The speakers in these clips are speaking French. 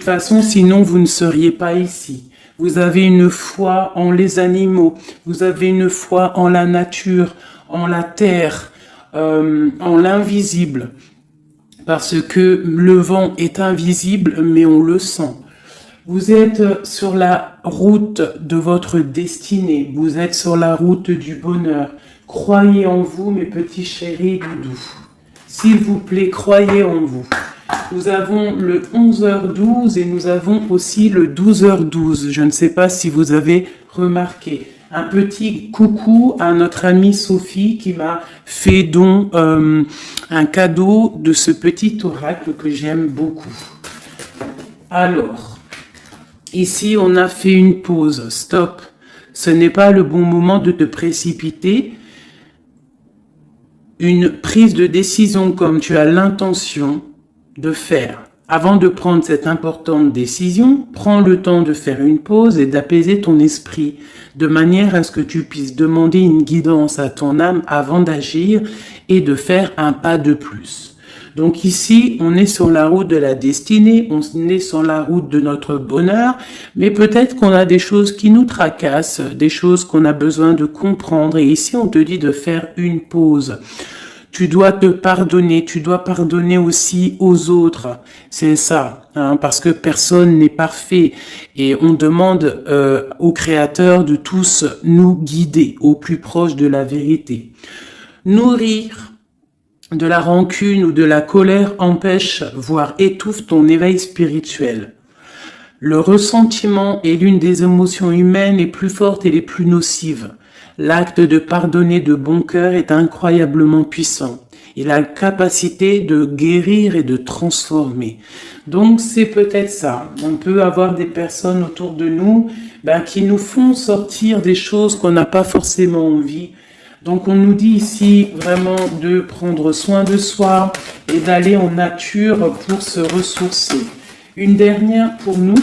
toute façon, sinon vous ne seriez pas ici. Vous avez une foi en les animaux, vous avez une foi en la nature, en la terre, en l'invisible. Parce que le vent est invisible, mais on le sent. Vous êtes sur la route de votre destinée, vous êtes sur la route du bonheur. Croyez en vous, mes petits chéris doudous. S'il vous plaît, croyez en vous. Nous avons le 11h12 et nous avons aussi le 12h12. Je ne sais pas si vous avez remarqué. Un petit coucou à notre amie Sophie qui m'a fait don un cadeau de ce petit oracle que j'aime beaucoup. Alors, ici on a fait une pause. Stop. Ce n'est pas le bon moment de te précipiter. Une prise de décision comme tu as l'intention de faire. Avant de prendre cette importante décision, prends le temps de faire une pause et d'apaiser ton esprit, de manière à ce que tu puisses demander une guidance à ton âme avant d'agir et de faire un pas de plus. Donc ici, on est sur la route de la destinée, on est sur la route de notre bonheur, mais peut-être qu'on a des choses qui nous tracassent, des choses qu'on a besoin de comprendre. Et ici, on te dit de faire une pause. Tu dois te pardonner, tu dois pardonner aussi aux autres. C'est ça, hein, parce que personne n'est parfait. Et on demande au Créateur de tous nous guider au plus proche de la vérité. Nourrir de la rancune ou de la colère empêche, voire étouffe ton éveil spirituel. Le ressentiment est l'une des émotions humaines les plus fortes et les plus nocives. L'acte de pardonner de bon cœur est incroyablement puissant. Il a la capacité de guérir et de transformer. Donc c'est peut-être ça. On peut avoir des personnes autour de nous qui nous font sortir des choses qu'on n'a pas forcément envie. Donc on nous dit ici vraiment de prendre soin de soi et d'aller en nature pour se ressourcer. Une dernière pour nous.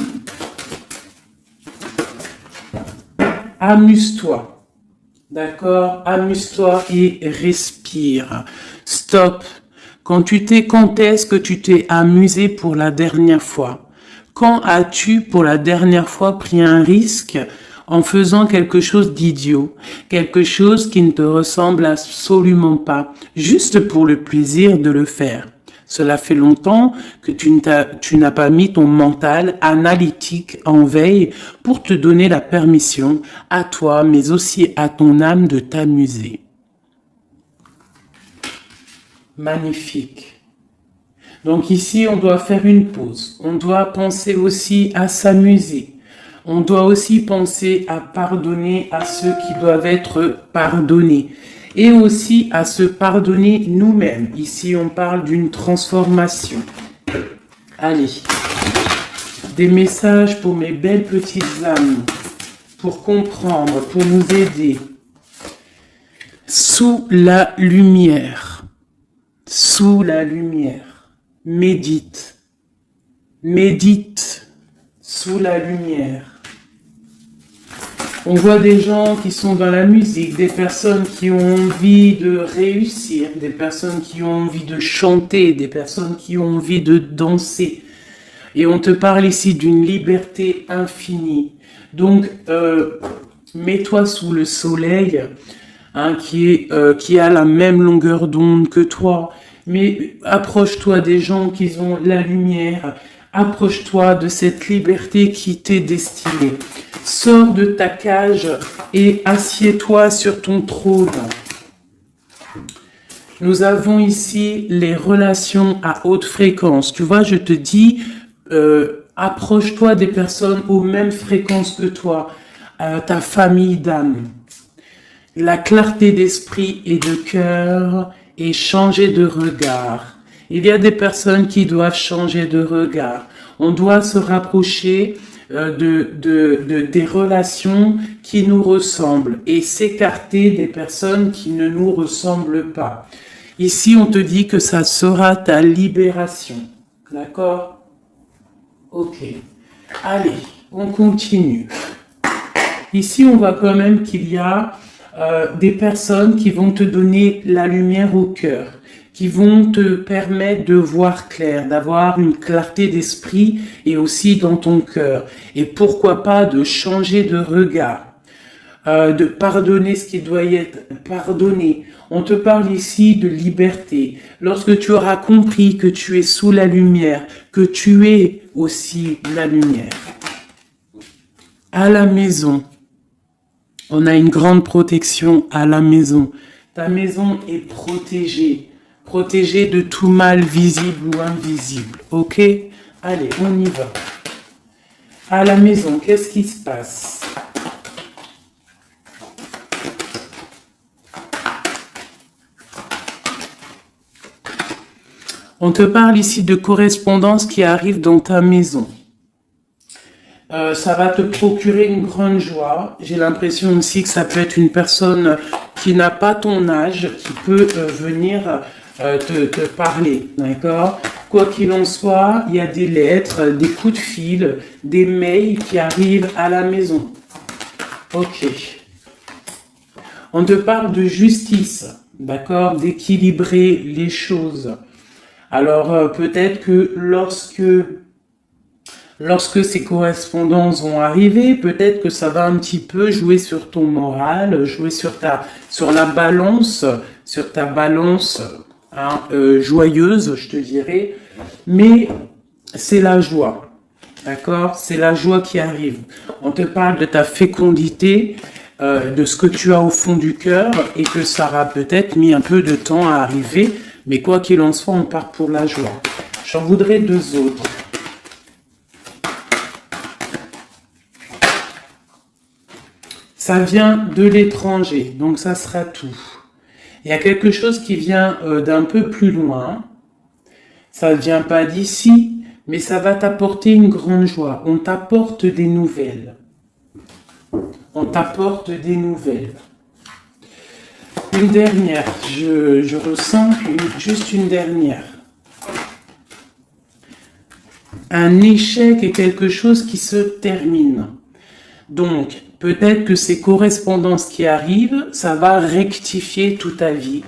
Amuse-toi. D'accord? Amuse-toi et respire. Stop. Quand est-ce que tu t'es amusé pour la dernière fois? Quand as-tu pour la dernière fois pris un risque en faisant quelque chose d'idiot? Quelque chose qui ne te ressemble absolument pas, juste pour le plaisir de le faire. Cela fait longtemps que tu n'as pas mis ton mental analytique en veille pour te donner la permission à toi, mais aussi à ton âme de t'amuser. Magnifique. Donc ici, on doit faire une pause. On doit penser aussi à s'amuser. On doit aussi penser à pardonner à ceux qui doivent être pardonnés. Et aussi à se pardonner nous-mêmes. Ici, on parle d'une transformation. Allez, des messages pour mes belles petites âmes, pour comprendre, pour nous aider. Sous la lumière, médite, sous la lumière. On voit des gens qui sont dans la musique, des personnes qui ont envie de réussir, des personnes qui ont envie de chanter, des personnes qui ont envie de danser. Et on te parle ici d'une liberté infinie. Donc, mets-toi sous le soleil, qui a la même longueur d'onde que toi. Mais approche-toi des gens qui ont la lumière. Approche-toi de cette liberté qui t'est destinée. Sors de ta cage et assieds-toi sur ton trône. Nous avons ici les relations à haute fréquence. Tu vois, je te dis, approche-toi des personnes aux mêmes fréquences que toi, ta famille d'âme. La clarté d'esprit et de cœur et changer de regard. Il y a des personnes qui doivent changer de regard. On doit se rapprocher des relations qui nous ressemblent et s'écarter des personnes qui ne nous ressemblent pas. Ici, on te dit que ça sera ta libération. D'accord? Ok. Allez, on continue. Ici, on voit quand même qu'il y a des personnes qui vont te donner la lumière au cœur, qui vont te permettre de voir clair, d'avoir une clarté d'esprit et aussi dans ton cœur. Et pourquoi pas de changer de regard, de pardonner ce qui doit être pardonné. On te parle ici de liberté. Lorsque tu auras compris que tu es sous la lumière, que tu es aussi la lumière. À la maison, on a une grande protection à la maison. Ta maison est protégée. Protégée de tout mal visible ou invisible. Ok? Allez, on y va. À la maison, qu'est-ce qui se passe? On te parle ici de correspondance qui arrive dans ta maison. Ça va te procurer une grande joie. J'ai l'impression aussi que ça peut être une personne qui n'a pas ton âge, qui peut venir te parler, d'accord? Quoi qu'il en soit, il y a des lettres, des coups de fil, des mails qui arrivent à la maison. Ok. On te parle de justice, d'accord? D'équilibrer les choses. Alors, peut-être que lorsque ces correspondances vont arriver, peut-être que ça va un petit peu jouer sur ton moral, jouer sur la balance, sur ta balance joyeuse, je te dirais. Mais c'est la joie, d'accord? C'est la joie qui arrive. On te parle de ta fécondité, de ce que tu as au fond du cœur et que ça aura peut-être mis un peu de temps à arriver. Mais quoi qu'il en soit, on part pour la joie. J'en voudrais deux autres. Ça vient de l'étranger, donc ça sera tout. Il y a quelque chose qui vient d'un peu plus loin. Ça ne vient pas d'ici, mais ça va t'apporter une grande joie. On t'apporte des nouvelles. On t'apporte des nouvelles. Une dernière, je ressens juste une dernière. Un échec est quelque chose qui se termine. Donc, peut-être que ces correspondances qui arrivent, ça va rectifier toute ta vie.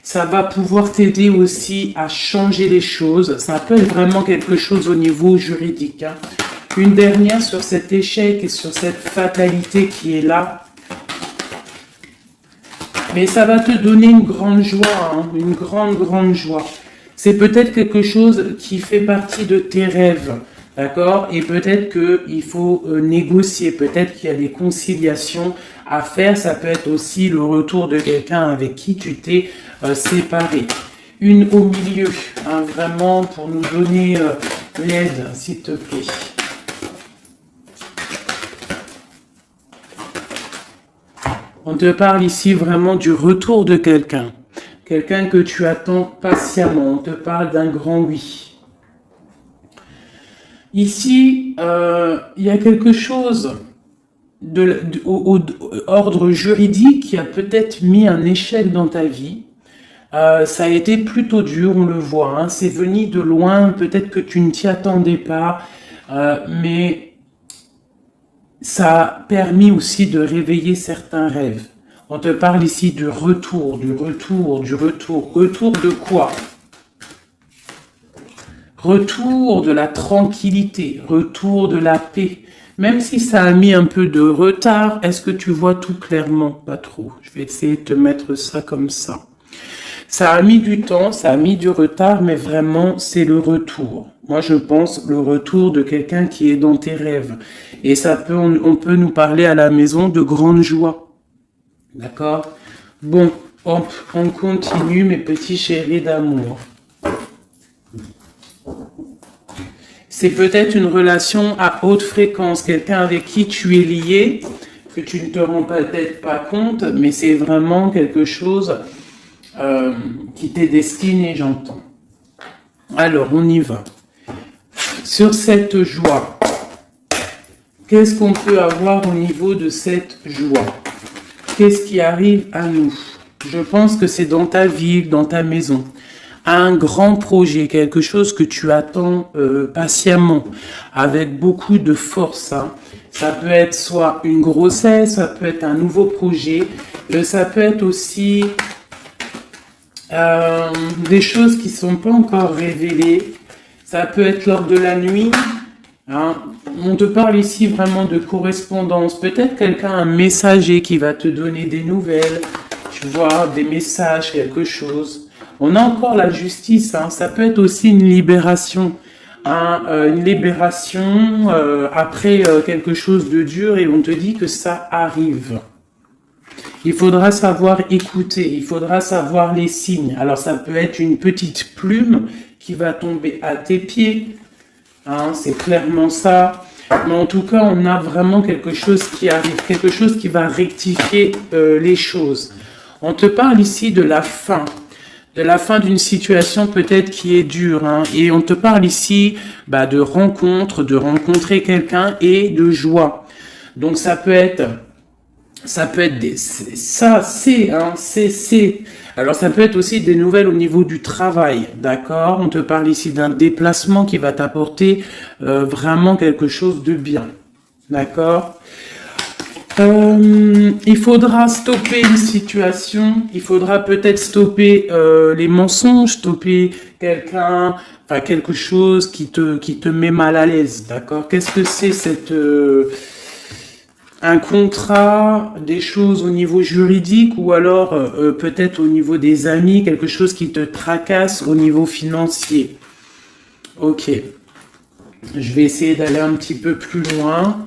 Ça va pouvoir t'aider aussi à changer les choses. Ça peut être vraiment quelque chose au niveau juridique. Hein. Une dernière sur cet échec et sur cette fatalité qui est là. Mais ça va te donner une grande joie, hein, une grande joie. C'est peut-être quelque chose qui fait partie de tes rêves, d'accord? Et peut-être qu'il faut négocier, peut-être qu'il y a des conciliations à faire. Ça peut être aussi le retour de quelqu'un avec qui tu t'es séparé. Une au milieu, hein, vraiment pour nous donner l'aide, s'il te plaît. On te parle ici vraiment du retour de quelqu'un. Quelqu'un que tu attends patiemment. On te parle d'un grand oui. Ici, il y a quelque chose au ordre juridique qui a peut-être mis un échec dans ta vie. Ça a été plutôt dur, on le voit. Hein. C'est venu de loin. Peut-être que tu ne t'y attendais pas. Mais ça a permis aussi de réveiller certains rêves. On te parle ici du retour. Retour de quoi? Retour de la tranquillité, retour de la paix. Même si ça a mis un peu de retard, est-ce que tu vois tout clairement? Pas trop. Je vais essayer de te mettre ça comme ça. Ça a mis du temps, ça a mis du retard, mais vraiment, c'est le retour. Moi, je pense le retour de quelqu'un qui est dans tes rêves. Et on peut nous parler à la maison de grande joie. D'accord? Bon, hop, on continue, mes petits chéris d'amour. C'est peut-être une relation à haute fréquence, quelqu'un avec qui tu es lié, que tu ne te rends peut-être pas compte, mais c'est vraiment quelque chose qui t'est destiné, j'entends. Alors, on y va. Sur cette joie, qu'est-ce qu'on peut avoir au niveau de cette joie? Qu'est-ce qui arrive à nous? Je pense que c'est dans ta ville, dans ta maison. Un grand projet, quelque chose que tu attends patiemment, avec beaucoup de force. Hein. Ça peut être soit une grossesse, ça peut être un nouveau projet, ça peut être aussi Des choses qui sont pas encore révélées. Ça peut être lors de la nuit. Hein. On te parle ici vraiment de correspondance. Peut-être quelqu'un, un messager qui va te donner des nouvelles. Tu vois, des messages, quelque chose. On a encore la justice. Hein. Ça peut être aussi une libération. Hein, une libération après quelque chose de dur et on te dit que ça arrive. Il faudra savoir écouter, il faudra savoir les signes. Alors ça peut être une petite plume qui va tomber à tes pieds, hein, c'est clairement ça. Mais en tout cas, on a vraiment quelque chose qui arrive, quelque chose qui va rectifier les choses. On te parle ici de la fin d'une situation peut-être qui est dure, hein, et on te parle ici de rencontre, de rencontrer quelqu'un et de joie. Donc ça peut être Alors ça peut être aussi des nouvelles au niveau du travail, d'accord? On te parle ici d'un déplacement qui va t'apporter vraiment quelque chose de bien, d'accord? Il faudra stopper une situation, il faudra peut-être stopper les mensonges, stopper quelqu'un, enfin quelque chose qui te met mal à l'aise, d'accord? Qu'est-ce que c'est un contrat, des choses au niveau juridique ou alors peut-être au niveau des amis, quelque chose qui te tracasse au niveau financier. Ok, je vais essayer d'aller un petit peu plus loin.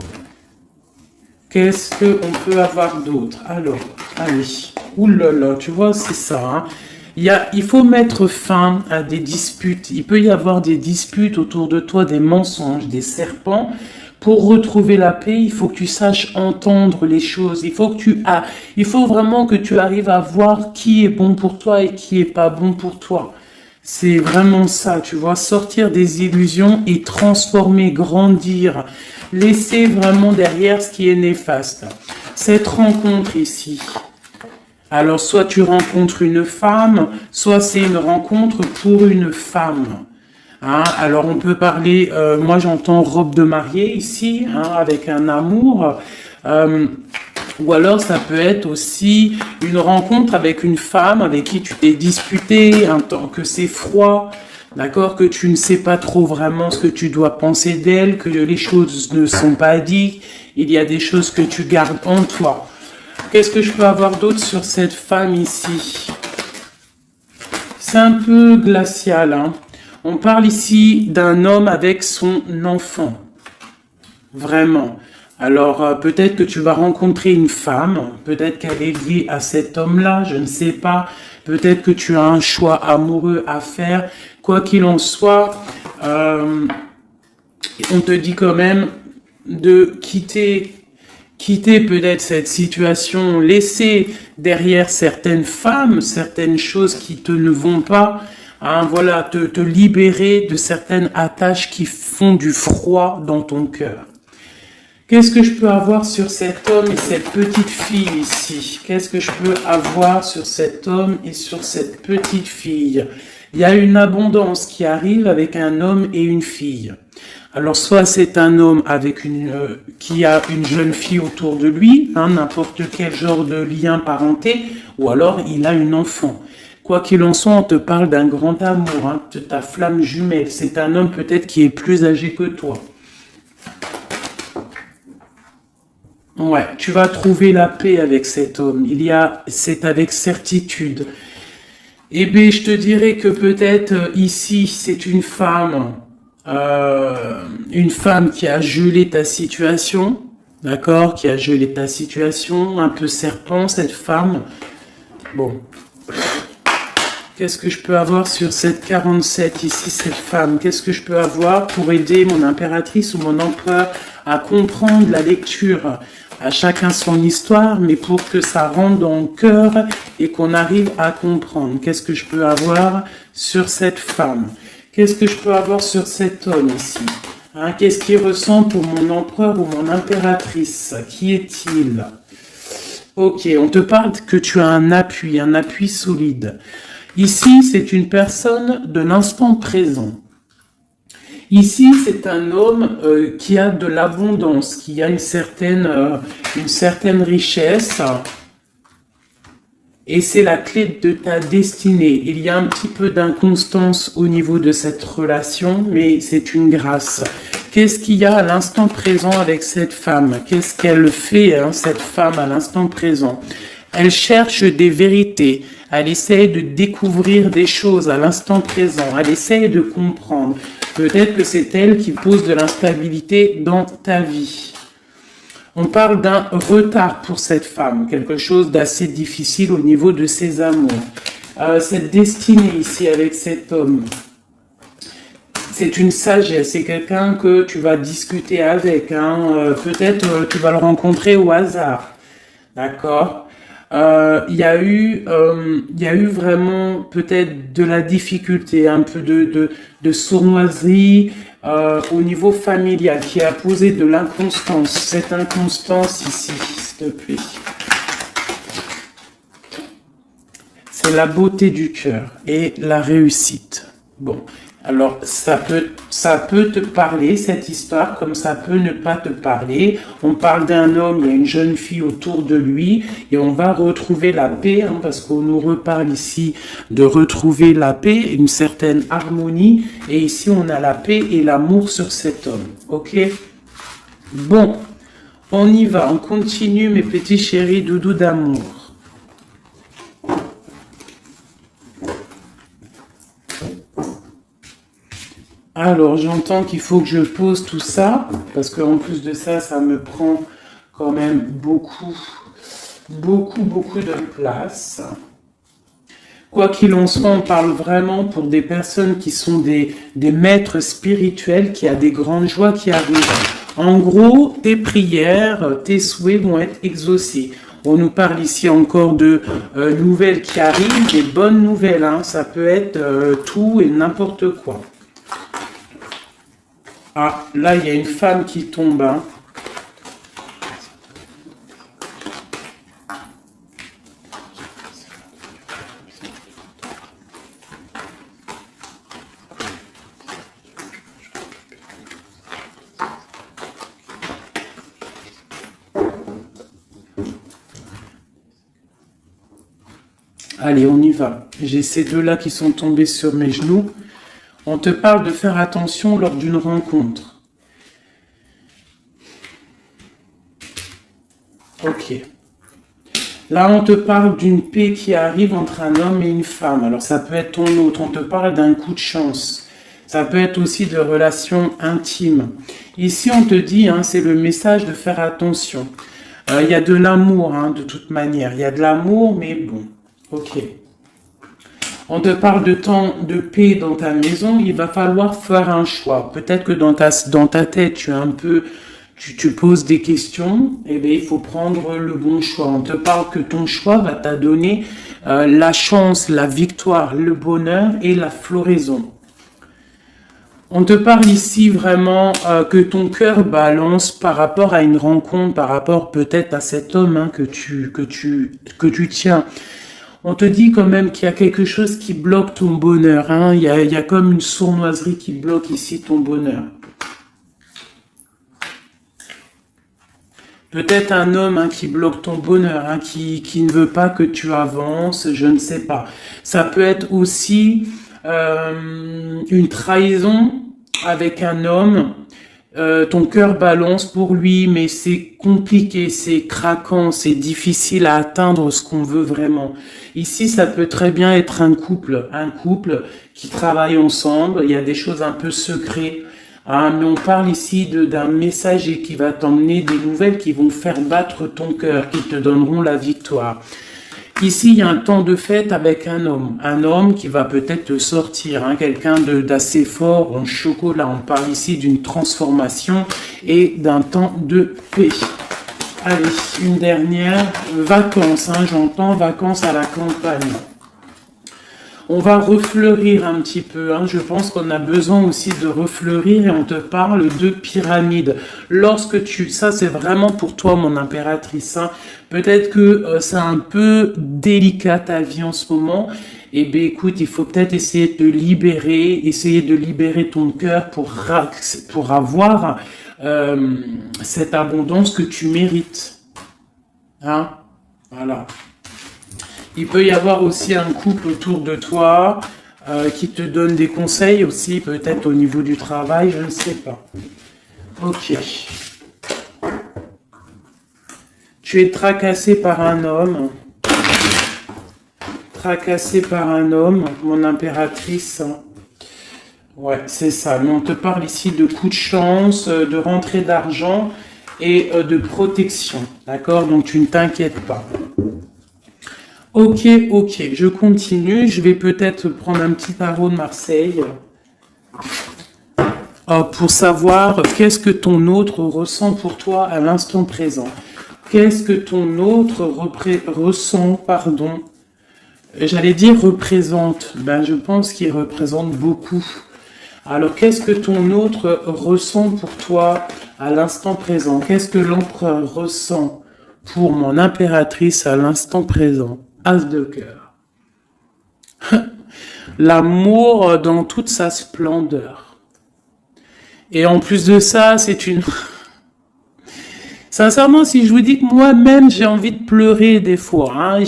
Qu'est-ce qu'on peut avoir d'autre? Alors, ah oui, oulala, tu vois, c'est ça. Hein. Il faut mettre fin à des disputes. Il peut y avoir des disputes autour de toi, des mensonges, des serpents. Pour retrouver la paix, il faut que tu saches entendre les choses. Il faut vraiment que tu arrives à voir qui est bon pour toi et qui est pas bon pour toi. C'est vraiment ça, tu vois, sortir des illusions et transformer, grandir, laisser vraiment derrière ce qui est néfaste. Cette rencontre ici. Alors, soit tu rencontres une femme, soit c'est une rencontre pour une femme. Hein, alors on peut parler, moi j'entends robe de mariée ici, hein, avec un amour, ou alors ça peut être aussi une rencontre avec une femme avec qui tu t'es disputé, un temps que c'est froid, d'accord, que tu ne sais pas trop vraiment ce que tu dois penser d'elle, que les choses ne sont pas dites, il y a des choses que tu gardes en toi. Qu'est-ce que je peux avoir d'autre sur cette femme ici? C'est un peu glacial, hein. On parle ici d'un homme avec son enfant. Vraiment. Alors, peut-être que tu vas rencontrer une femme. Peut-être qu'elle est liée à cet homme-là. Je ne sais pas. Peut-être que tu as un choix amoureux à faire. Quoi qu'il en soit, on te dit quand même de quitter peut-être cette situation, laisser derrière certaines femmes, certaines choses qui ne vont pas. Hein, voilà, te libérer de certaines attaches qui font du froid dans ton cœur. Qu'est-ce que je peux avoir sur cet homme et cette petite fille ici? Qu'est-ce que je peux avoir sur cet homme et sur cette petite fille? Il y a une abondance qui arrive avec un homme et une fille. Alors, soit c'est un homme avec qui a une jeune fille autour de lui, hein, n'importe quel genre de lien parenté, ou alors il a une enfant. Quoi qu'il en soit, on te parle d'un grand amour, hein, de ta flamme jumelle. C'est un homme peut-être qui est plus âgé que toi. Ouais, tu vas trouver la paix avec cet homme. C'est avec certitude. Eh bien, je te dirais que peut-être ici, c'est une femme qui a gelé ta situation, d'accord, qui a gelé ta situation, un peu serpent, cette femme. Bon. Qu'est-ce que je peux avoir sur cette 47 ici, cette femme? Qu'est-ce que je peux avoir pour aider mon impératrice ou mon empereur à comprendre la lecture? À chacun son histoire, mais pour que ça rentre dans le cœur et qu'on arrive à comprendre. Qu'est-ce que je peux avoir sur cette femme? Qu'est-ce que je peux avoir sur cet homme ici? Hein, qu'est-ce qu'il ressent pour mon empereur ou mon impératrice? Qui est-il? Ok, on te parle que tu as un appui solide. Ici, c'est une personne de l'instant présent. Ici, c'est un homme qui a de l'abondance, qui a une certaine richesse. Et c'est la clé de ta destinée. Il y a un petit peu d'inconstance au niveau de cette relation, mais c'est une grâce. Qu'est-ce qu'il y a à l'instant présent avec cette femme? Qu'est-ce qu'elle fait, hein, cette femme, à l'instant présent? Elle cherche des vérités. Elle essaie de découvrir des choses à l'instant présent. Elle essaie de comprendre. Peut-être que c'est elle qui pose de l'instabilité dans ta vie. On parle d'un retard pour cette femme, quelque chose d'assez difficile au niveau de ses amours. Cette destinée ici avec cet homme, c'est une sagesse, c'est quelqu'un que tu vas discuter avec. Hein. Peut-être tu vas le rencontrer au hasard, d'accord. Il y a eu vraiment peut-être de la difficulté, un peu de sournoiserie au niveau familial qui a posé de l'inconstance. Cette inconstance ici, s'il te plaît. C'est la beauté du cœur et la réussite. Bon. Alors, ça peut te parler, cette histoire, comme ça peut ne pas te parler. On parle d'un homme, il y a une jeune fille autour de lui, et on va retrouver la paix, hein, parce qu'on nous reparle ici de retrouver la paix, une certaine harmonie, et ici on a la paix et l'amour sur cet homme, ok? Bon, on y va, on continue mes petits chéris doudous d'amour. Alors, j'entends qu'il faut que je pose tout ça, parce qu'en plus de ça, ça me prend quand même beaucoup de place. Quoi qu'il en soit, on parle vraiment pour des personnes qui sont des maîtres spirituels, qui a des grandes joies qui arrivent. En gros, tes prières, tes souhaits vont être exaucés. On nous parle ici encore de nouvelles qui arrivent, des bonnes nouvelles, hein. Ça peut être tout et n'importe quoi. Ah, là, il y a une femme qui tombe. Hein. Allez, on y va. J'ai ces deux-là qui sont tombés sur mes genoux. On te parle de faire attention lors d'une rencontre. Ok. Là, on te parle d'une paix qui arrive entre un homme et une femme. Alors, ça peut être ton autre. On te parle d'un coup de chance. Ça peut être aussi de relations intimes. Ici, on te dit, hein, c'est le message de faire attention. Il y a de l'amour, hein, de toute manière. Il y a de l'amour, mais bon. Ok. On te parle de temps de paix dans ta maison, il va falloir faire un choix. Peut-être que dans ta tête, tu poses des questions, et bien il faut prendre le bon choix. On te parle que ton choix va t'adonner la chance, la victoire, le bonheur et la floraison. On te parle ici vraiment que ton cœur balance par rapport à une rencontre, par rapport peut-être à cet homme, hein, que tu tiens. On te dit quand même qu'il y a quelque chose qui bloque ton bonheur. Hein. Il y a comme une sournoiserie qui bloque ici ton bonheur. Peut-être un homme, hein, qui bloque ton bonheur, hein, qui ne veut pas que tu avances, je ne sais pas. Ça peut être aussi une trahison avec un homme. Ton cœur balance pour lui, mais c'est compliqué, c'est craquant, c'est difficile à atteindre ce qu'on veut vraiment. Ici, ça peut très bien être un couple qui travaille ensemble. Il y a des choses un peu secrètes, hein, mais on parle ici d'un messager qui va t'emmener des nouvelles qui vont faire battre ton cœur, qui te donneront la victoire. Ici, il y a un temps de fête avec un homme qui va peut-être te sortir, hein, quelqu'un d'assez fort en chocolat. On parle ici d'une transformation et d'un temps de paix. Allez, une dernière, vacances, hein, j'entends vacances à la campagne. On va refleurir un petit peu, hein. Je pense qu'on a besoin aussi de refleurir et on te parle de pyramide. Ça c'est vraiment pour toi mon impératrice, hein. Peut-être que c'est un peu délicat ta vie en ce moment. Eh bien écoute, il faut peut-être essayer de te libérer, ton cœur pour avoir cette abondance que tu mérites. Hein? Voilà. Il peut y avoir aussi un couple autour de toi qui te donne des conseils aussi, peut-être au niveau du travail, je ne sais pas. Ok. Tu es tracassé par un homme. Tracassé par un homme, mon impératrice. Ouais, c'est ça. Mais on te parle ici de coups de chance, de rentrée d'argent et de protection. D'accord? Donc tu ne t'inquiètes pas. Ok, ok. Je continue. Je vais peut-être prendre un petit tarot de Marseille pour savoir qu'est-ce que ton autre ressent pour toi à l'instant présent. Qu'est-ce que ton autre ressent, pardon. J'allais dire représente. Ben, je pense qu'il représente beaucoup. Alors, qu'est-ce que ton autre ressent pour toi à l'instant présent? Qu'est-ce que l'empereur ressent pour mon impératrice à l'instant présent? As de cœur. L'amour dans toute sa splendeur. Et en plus de ça, c'est une... Sincèrement, si je vous dis que moi-même, j'ai envie de pleurer des fois, hein,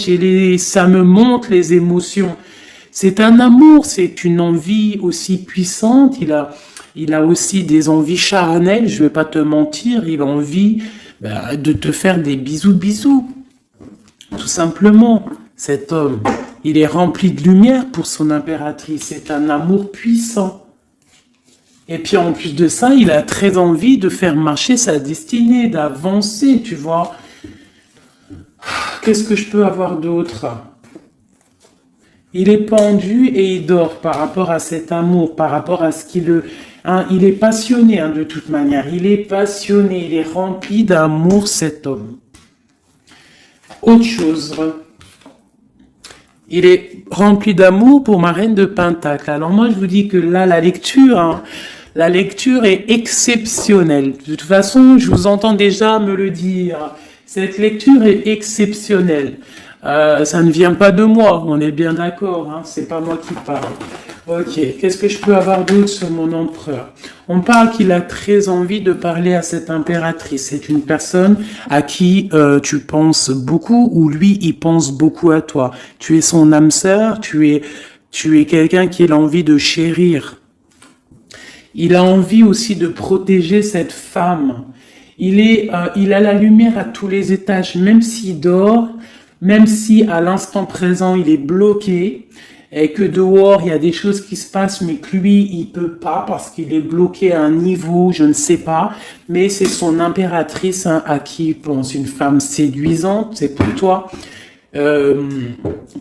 ça me monte les émotions. C'est un amour, c'est une envie aussi puissante. Il a aussi des envies charnelles, je vais pas te mentir. Il a envie de te faire des bisous. Tout simplement, cet homme, il est rempli de lumière pour son impératrice. C'est un amour puissant. Et puis en plus de ça, il a très envie de faire marcher sa destinée, d'avancer, tu vois. Qu'est-ce que je peux avoir d'autre? Il est pendu et il dort par rapport à cet amour, par rapport à ce qu'il le... Hein, il est passionné de toute manière, il est passionné, il est rempli d'amour cet homme. Autre chose, il est rempli d'amour pour ma reine de Pentacle. Alors moi je vous dis que là la lecture est exceptionnelle. De toute façon, je vous entends déjà me le dire. Cette lecture est exceptionnelle. Ça ne vient pas de moi, on est bien d'accord, hein, c'est pas moi qui parle. Ok, qu'est-ce que je peux avoir d'autre sur mon empereur? On parle qu'il a très envie de parler à cette impératrice. C'est une personne à qui tu penses beaucoup ou lui, il pense beaucoup à toi. Tu es son âme sœur, tu es quelqu'un qui a envie de chérir. Il a envie aussi de protéger cette femme. Il a la lumière à tous les étages, même s'il dort, même si à l'instant présent il est bloqué et que dehors il y a des choses qui se passent, mais que lui il peut pas parce qu'il est bloqué à un niveau, je ne sais pas. Mais c'est son impératrice à qui il pense, une femme séduisante, c'est pour toi.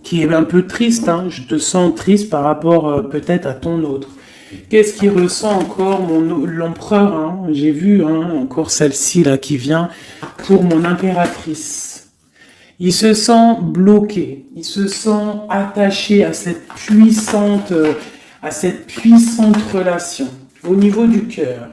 Qui est un peu triste, hein. Je te sens triste par rapport peut-être à ton autre. Qu'est-ce qu'il ressent encore l'empereur, hein? J'ai vu encore celle-ci là qui vient pour mon impératrice. Il se sent bloqué, il se sent attaché à cette puissante relation au niveau du cœur.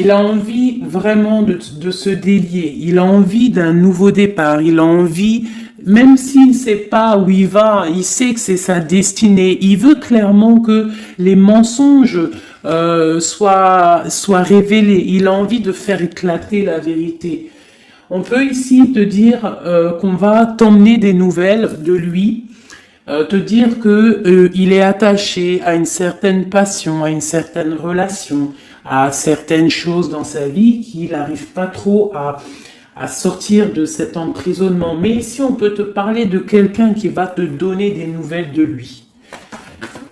Il a envie vraiment de se délier, il a envie d'un nouveau départ, il a envie, même s'il ne sait pas où il va, il sait que c'est sa destinée, il veut clairement que les mensonges soient révélés, il a envie de faire éclater la vérité. On peut ici te dire qu'on va t'emmener des nouvelles de lui, te dire que il est attaché à une certaine passion, à une certaine relation, à certaines choses dans sa vie qu'il n'arrive pas trop à sortir de cet emprisonnement. Mais ici, on peut te parler de quelqu'un qui va te donner des nouvelles de lui.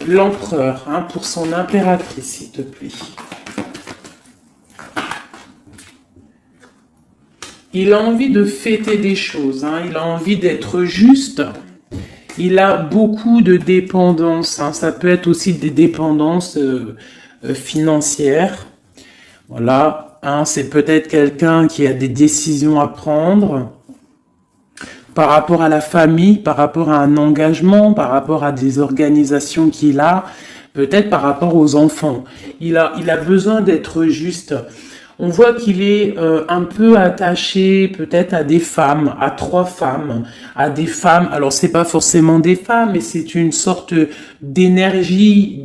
L'empereur, pour son impératrice, s'il te plaît. Il a envie de fêter des choses, il a envie d'être juste. Il a beaucoup de dépendances, ça peut être aussi des dépendances financières. Voilà, c'est peut-être quelqu'un qui a des décisions à prendre par rapport à la famille, par rapport à un engagement, par rapport à des organisations qu'il a, peut-être par rapport aux enfants. Il a besoin d'être juste. On voit qu'il est un peu attaché peut-être à des femmes, à 3 femmes, à des femmes. Alors c'est pas forcément des femmes, mais c'est une sorte d'énergie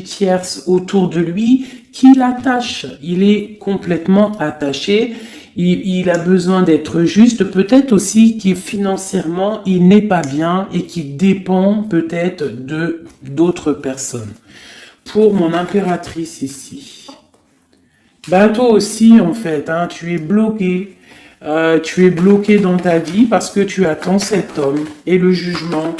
tierce autour de lui qui l'attache. Il est complètement attaché. il a besoin d'être juste, peut-être aussi qu'il financièrement, il n'est pas bien et qu'il dépend peut-être de d'autres personnes. Pour mon impératrice ici, bah toi aussi en fait, hein, tu es bloqué. Tu es bloqué dans ta vie parce que tu attends cet homme et le jugement.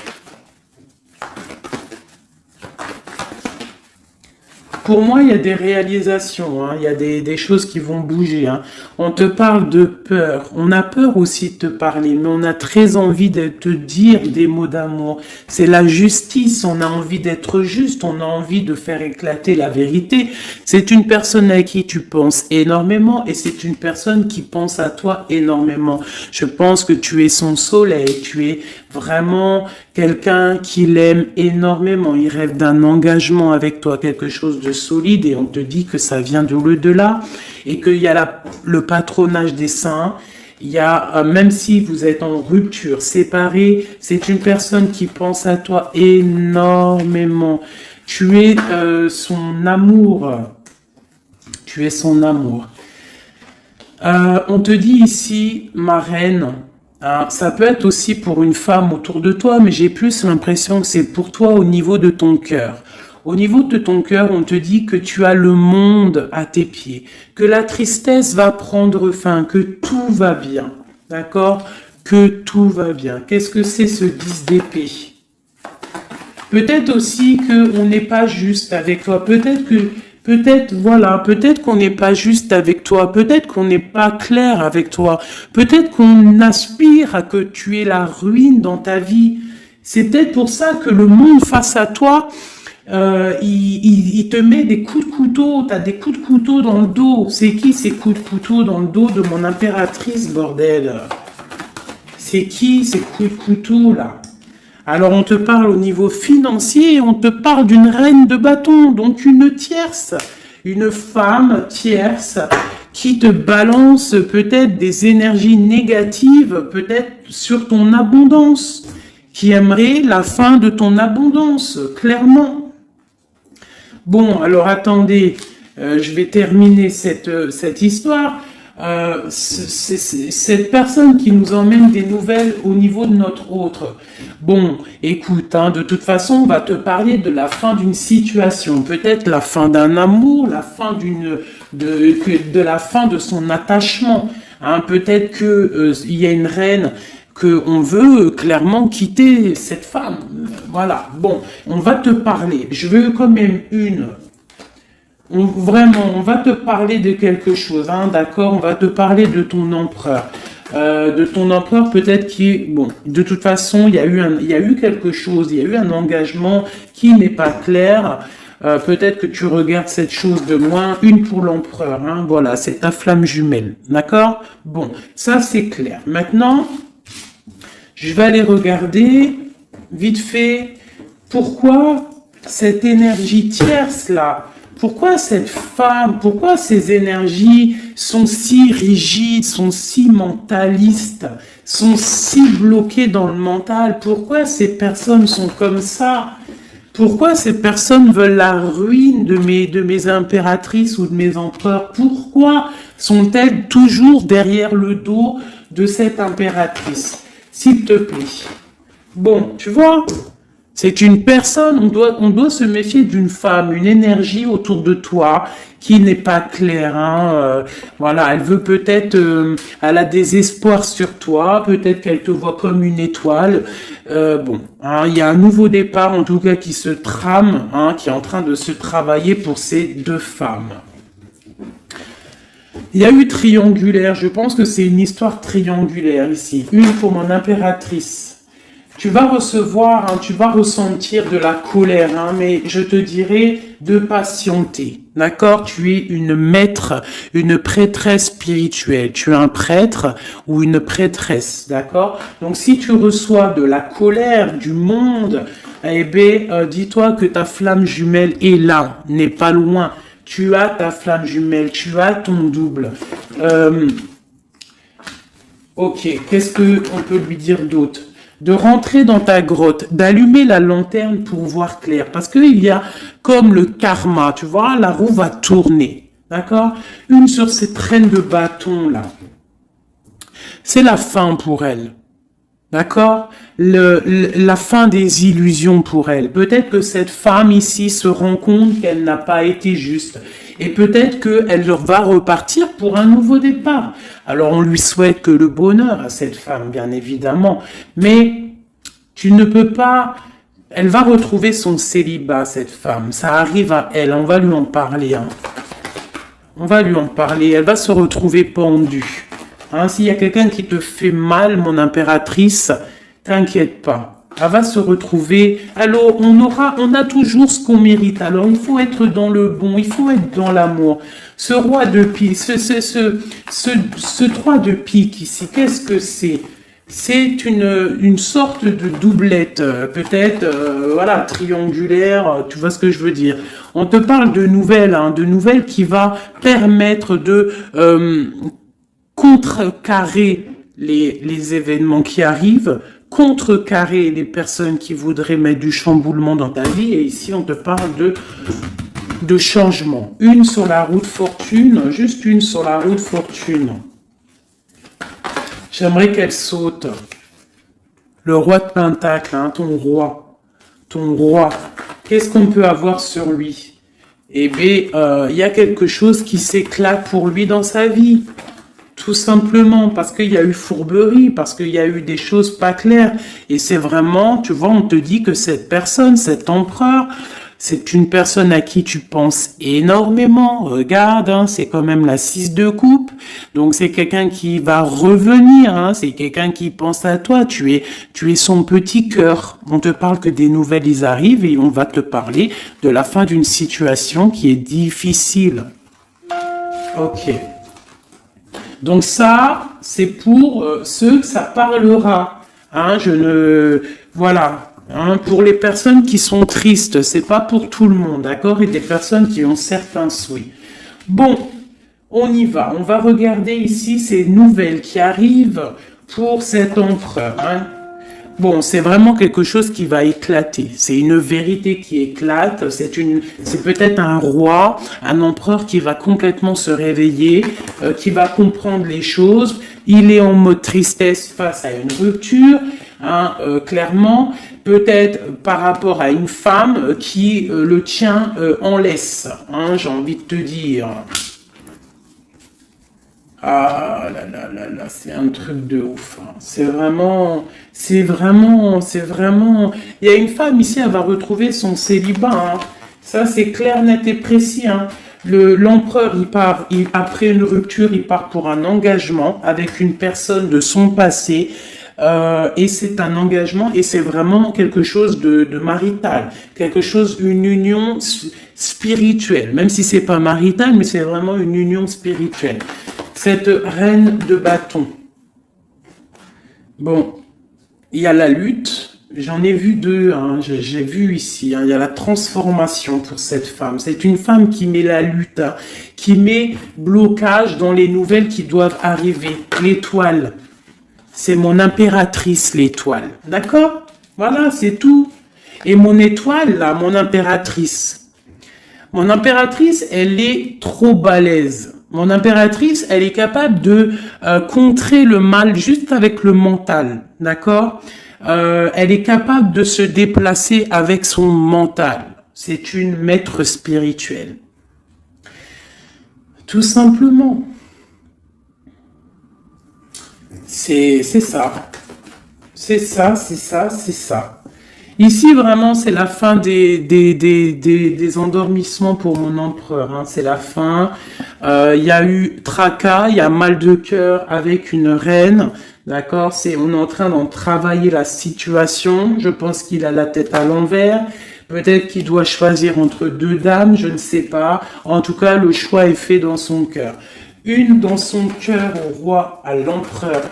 Pour moi, il y a des réalisations, hein, il y a des choses qui vont bouger. Hein. On te parle de peur. On a peur aussi de te parler, mais on a très envie de te dire des mots d'amour. C'est la justice. On a envie d'être juste. On a envie de faire éclater la vérité. C'est une personne à qui tu penses énormément et c'est une personne qui pense à toi énormément. Je pense que tu es son soleil. Tu es vraiment quelqu'un qui l'aime énormément. Il rêve d'un engagement avec toi, quelque chose de solide et on te dit que ça vient de l'au-delà et qu'il y a le patronage des saints. Il y a, même si vous êtes en rupture, séparés, c'est une personne qui pense à toi énormément. Tu es son amour. Tu es son amour. On te dit ici, ma reine, ça peut être aussi pour une femme autour de toi, mais j'ai plus l'impression que c'est pour toi au niveau de ton cœur. Au niveau de ton cœur, on te dit que tu as le monde à tes pieds, que la tristesse va prendre fin, que tout va bien, d'accord? Que tout va bien. Qu'est-ce que c'est ce 10 d'épée? Peut-être aussi qu'on n'est pas juste avec toi, peut-être qu'on n'est pas juste avec toi, peut-être qu'on n'est pas clair avec toi, peut-être qu'on aspire à que tu aies la ruine dans ta vie. C'est peut-être pour ça que le monde face à toi, il te met des coups de couteau, t'as des coups de couteau dans le dos. C'est qui ces coups de couteau dans le dos de mon impératrice, bordel? C'est qui ces coups de couteau là? Alors on te parle au niveau financier, on te parle d'une reine de bâton, donc une tierce, une femme tierce qui te balance peut-être des énergies négatives, peut-être sur ton abondance, qui aimerait la fin de ton abondance, clairement. Bon, alors attendez, je vais terminer cette histoire. C'est cette personne qui nous emmène des nouvelles au niveau de notre autre. Bon, écoute, hein, de toute façon, on va te parler de la fin d'une situation, peut-être la fin d'un amour, la fin de la fin de son attachement. Hein, peut-être que il y a une reine que on veut clairement quitter cette femme. Voilà. Bon, on va te parler. Je veux quand même vraiment, on va te parler de quelque chose, hein, d'accord? On va te parler de ton empereur. Peut-être qui est, bon, de toute façon, il y a eu quelque chose, il y a eu un engagement qui n'est pas clair. Peut-être que tu regardes cette chose de moins, une pour l'empereur, hein, voilà, c'est ta flamme jumelle, d'accord? Bon, ça c'est clair. Maintenant, je vais aller regarder, vite fait, pourquoi cette énergie tierce là, pourquoi cette femme, pourquoi ces énergies sont si rigides, sont si mentalistes, sont si bloquées dans le mental? Pourquoi ces personnes sont comme ça? Pourquoi ces personnes veulent la ruine de mes impératrices ou de mes empereurs? Pourquoi sont-elles toujours derrière le dos de cette impératrice? S'il te plaît. Bon, tu vois, c'est une personne, on doit se méfier d'une femme, une énergie autour de toi qui n'est pas claire. Hein, voilà, elle veut peut-être, elle a des espoirs sur toi, peut-être qu'elle te voit comme une étoile. Bon, hein, il y a un nouveau départ en tout cas qui se trame, hein, qui est en train de se travailler pour ces deux femmes. Il y a eu triangulaire, je pense que c'est une histoire triangulaire ici. Une pour mon impératrice. Tu vas recevoir, hein, tu vas ressentir de la colère, hein, mais je te dirais de patienter. D'accord? Tu es une maître, une prêtresse spirituelle. Tu es un prêtre ou une prêtresse. D'accord? Donc si tu reçois de la colère du monde, eh bien, dis-toi que ta flamme jumelle est là, n'est pas loin. Tu as ta flamme jumelle, tu as ton double. Ok, qu'est-ce qu'on peut lui dire d'autre? De rentrer dans ta grotte, d'allumer la lanterne pour voir clair. Parce qu'il y a comme le karma, tu vois, la roue va tourner. D'accord? Une sur cette reine de bâton là. C'est la fin pour elle. D'accord? La fin des illusions pour elle. Peut-être que cette femme ici se rend compte qu'elle n'a pas été juste. Et peut-être qu'elle va repartir pour un nouveau départ. Alors on lui souhaite que le bonheur à cette femme, bien évidemment. Mais tu ne peux pas... Elle va retrouver son célibat, cette femme. Ça arrive à elle. On va lui en parler. Hein. On va lui en parler. Elle va se retrouver pendue. Hein, s'il y a quelqu'un qui te fait mal, mon impératrice, t'inquiète pas. Elle va se retrouver. Alors, on a toujours ce qu'on mérite. Alors, il faut être dans le bon, il faut être dans l'amour. Ce roi de pique, ce 3 de pique ici, qu'est-ce que c'est? C'est une sorte de doublette, peut-être, voilà, triangulaire, tu vois ce que je veux dire. On te parle de nouvelles qui va permettre de contrecarrer les événements qui arrivent, contrecarrer les personnes qui voudraient mettre du chamboulement dans ta vie. Et ici, on te parle de changement. Une sur la route fortune, juste une sur la route fortune. J'aimerais qu'elle saute. Le roi de Pentacle, hein, ton roi. Qu'est-ce qu'on peut avoir sur lui? Eh bien, il y a quelque chose qui s'éclate pour lui dans sa vie. Tout simplement parce qu'il y a eu fourberie, parce qu'il y a eu des choses pas claires. Et c'est vraiment, tu vois, on te dit que cette personne, cet empereur, c'est une personne à qui tu penses énormément. Regarde, hein, c'est quand même la 6 de coupe. Donc c'est quelqu'un qui va revenir, hein, c'est quelqu'un qui pense à toi. Tu es son petit cœur. On te parle que des nouvelles, ils arrivent et on va te parler de la fin d'une situation qui est difficile. Ok. Donc ça, c'est pour ceux que ça parlera. Hein, voilà. Hein, pour les personnes qui sont tristes, c'est pas pour tout le monde, d'accord? Et des personnes qui ont certains souhaits. Bon, on y va. On va regarder ici ces nouvelles qui arrivent pour cet empereur. Hein. Bon, c'est vraiment quelque chose qui va éclater. C'est une vérité qui éclate. C'est peut-être un roi, un empereur qui va complètement se réveiller, qui va comprendre les choses. Il est en mode tristesse face à une rupture, hein, clairement. Peut-être par rapport à une femme qui le tient en laisse. Hein, j'ai envie de te dire. Ah là là là là, c'est un truc de ouf. Hein. C'est vraiment. Il y a une femme ici, elle va retrouver son célibat. Hein. Ça, c'est clair, net et précis. Hein. L'empereur, après une rupture, il part pour un engagement avec une personne de son passé. Et c'est un engagement et c'est vraiment quelque chose de marital, une union spirituelle, même si c'est pas marital, mais c'est vraiment une union spirituelle. Cette reine de bâton. Bon, il y a la lutte. J'en ai vu deux. Hein, j'ai vu ici. Hein, il y a la transformation pour cette femme. C'est une femme qui met la lutte, hein, qui met blocage dans les nouvelles qui doivent arriver. L'étoile. C'est mon impératrice, l'étoile. D'accord? Voilà, c'est tout. Et mon étoile, là, mon impératrice, elle est trop balèze. Mon impératrice, elle est capable de contrer le mal juste avec le mental, d'accord? Elle est capable de se déplacer avec son mental. C'est une maître spirituelle. Tout simplement. C'est ça. C'est ça. Ici, vraiment, c'est la fin des endormissements pour mon empereur. Hein. C'est la fin. Il y a eu tracas, il y a mal de cœur avec une reine. D'accord? On est en train d'en travailler la situation. Je pense qu'il a la tête à l'envers. Peut-être qu'il doit choisir entre deux dames, je ne sais pas. En tout cas, le choix est fait dans son cœur. Une dans son cœur au roi, à l'empereur.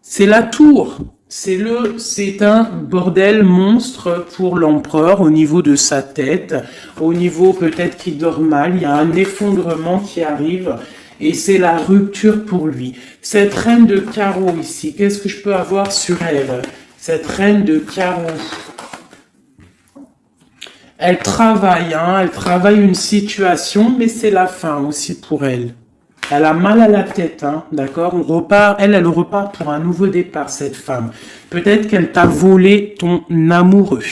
C'est la tour. C'est un bordel monstre pour l'empereur au niveau de sa tête, au niveau peut-être qu'il dort mal, il y a un effondrement qui arrive et c'est la rupture pour lui. Cette reine de carreau ici, qu'est-ce que je peux avoir sur elle? Cette reine de carreau. Elle travaille une situation, mais c'est la fin aussi pour elle. Elle a mal à la tête, hein, d'accord? On repart, elle repart pour un nouveau départ, cette femme. Peut-être qu'elle t'a volé ton amoureux.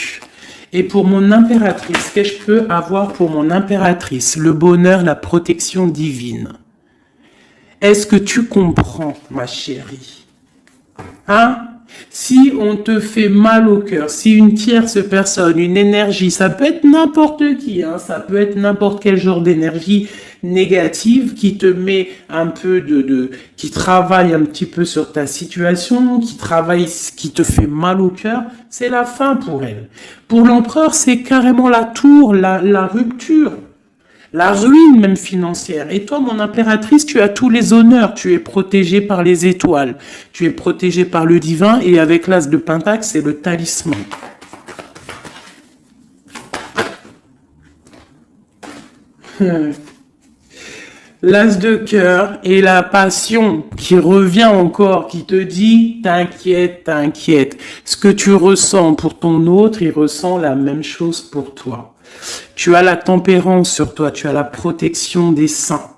Et pour mon impératrice, qu'est-ce que je peux avoir pour mon impératrice? Le bonheur, la protection divine. Est-ce que tu comprends, ma chérie? Hein? Si on te fait mal au cœur, si une tierce personne, une énergie, ça peut être n'importe qui, hein, ça peut être n'importe quel genre d'énergie négative qui te met un peu qui travaille un petit peu sur ta situation, qui te fait mal au cœur, c'est la fin pour elle. Pour l'empereur, c'est carrément la tour, la rupture. La ruine même financière. Et toi, mon impératrice, tu as tous les honneurs. Tu es protégée par les étoiles. Tu es protégée par le divin. Et avec l'as de Pentacle, c'est le talisman. L'as de cœur et la passion qui revient encore, qui te dit, t'inquiète, t'inquiète. Ce que tu ressens pour ton autre, il ressent la même chose pour toi. Tu as la tempérance sur toi, tu as la protection des saints,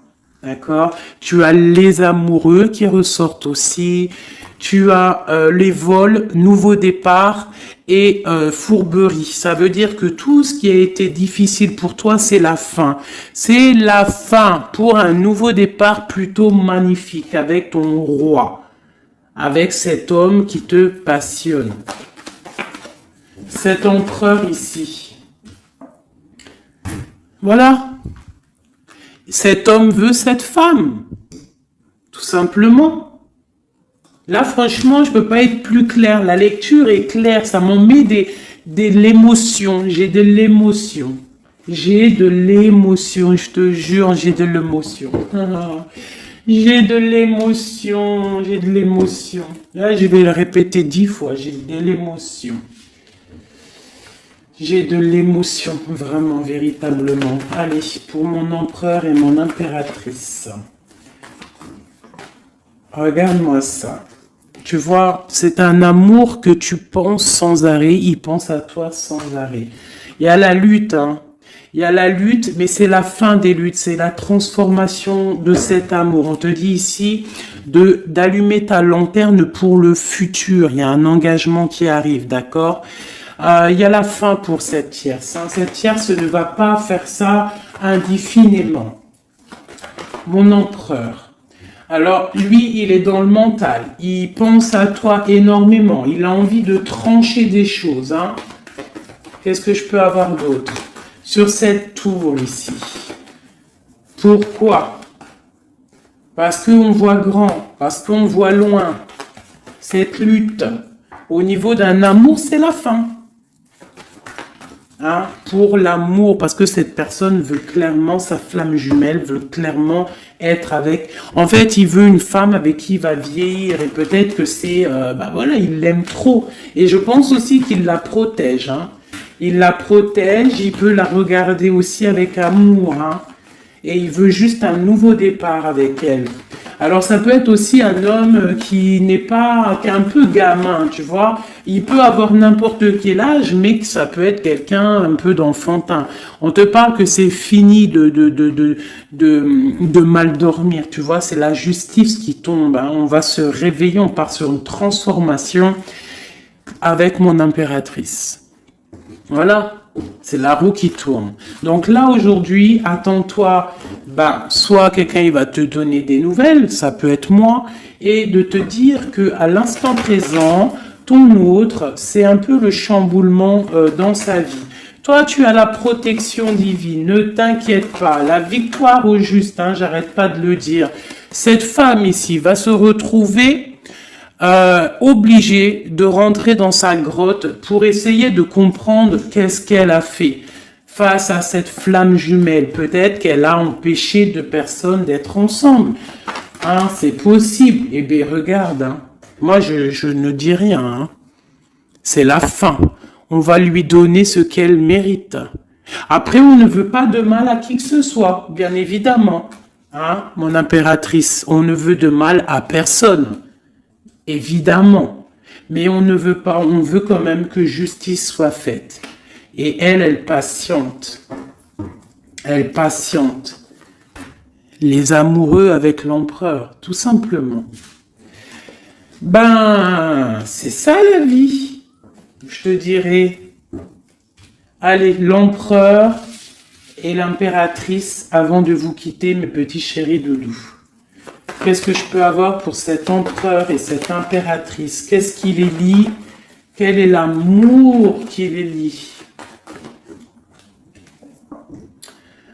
d'accord? Tu as les amoureux qui ressortent aussi, tu as les vols, nouveau départ et fourberie. Ça veut dire que tout ce qui a été difficile pour toi, c'est la fin. C'est la fin pour un nouveau départ plutôt magnifique avec ton roi, avec cet homme qui te passionne. Cet empereur ici. Voilà. Cet homme veut cette femme. Tout simplement. Là, franchement, je peux pas être plus clair. La lecture est claire. Ça m'en met de l'émotion. J'ai de l'émotion. J'ai de l'émotion. Je te jure, j'ai de l'émotion. J'ai de l'émotion. J'ai de l'émotion. Là, je vais le répéter 10 fois. J'ai de l'émotion. J'ai de l'émotion, vraiment, véritablement. Allez, pour mon empereur et mon impératrice. Regarde-moi ça. Tu vois, c'est un amour que tu penses sans arrêt. Il pense à toi sans arrêt. Il y a la lutte, hein. Il y a la lutte, mais c'est la fin des luttes. C'est la transformation de cet amour. On te dit ici d'allumer ta lanterne pour le futur. Il y a un engagement qui arrive, d'accord ? Il y a la fin pour cette tierce. Hein. Cette tierce ne va pas faire ça indéfiniment. Mon empereur. Alors, lui, il est dans le mental. Il pense à toi énormément. Il a envie de trancher des choses. Hein. Qu'est-ce que je peux avoir d'autre? Sur cette tour ici. Pourquoi? Parce qu'on voit grand. Parce qu'on voit loin. Cette lutte. Au niveau d'un amour, c'est la fin. Hein, pour l'amour, parce que cette personne veut clairement, sa flamme jumelle veut clairement être avec... En fait, il veut une femme avec qui il va vieillir et peut-être que c'est... voilà, il l'aime trop. Et je pense aussi qu'il la protège. Hein. Il la protège, il peut la regarder aussi avec amour. Hein. Et il veut juste un nouveau départ avec elle. Alors ça peut être aussi un homme qui est un peu gamin, tu vois. Il peut avoir n'importe quel âge, mais que ça peut être quelqu'un un peu d'enfantin. On te parle que c'est fini de mal dormir, tu vois. C'est la justice qui tombe. Hein. On va se réveiller, on part sur une transformation avec mon impératrice. Voilà. C'est la roue qui tourne. Donc là, aujourd'hui, attends-toi, soit quelqu'un il va te donner des nouvelles, ça peut être moi, et de te dire que à l'instant présent, ton autre, c'est un peu le chamboulement dans sa vie. Toi, tu as la protection divine, ne t'inquiète pas, la victoire au juste, hein, j'arrête pas de le dire. Cette femme ici va se retrouver obligée de rentrer dans sa grotte pour essayer de comprendre qu'est-ce qu'elle a fait face à cette flamme jumelle. Peut-être qu'elle a empêché deux personnes d'être ensemble. Hein, c'est possible. Eh bien, regarde. Hein. Moi, je ne dis rien. Hein. C'est la fin. On va lui donner ce qu'elle mérite. Après, on ne veut pas de mal à qui que ce soit, bien évidemment. Hein, mon impératrice, on ne veut de mal à personne. Évidemment, mais on ne veut pas, on veut quand même que justice soit faite. Et elle patiente. Elle patiente. les amoureux avec l'empereur, tout simplement. Ben, c'est ça la vie, je te dirais. Allez, l'empereur et l'impératrice, avant de vous quitter, mes petits chéris doudous. Qu'est-ce que je peux avoir pour cet empereur et cette impératrice? Qu'est-ce qui les lie? Quel est l'amour qui les lie?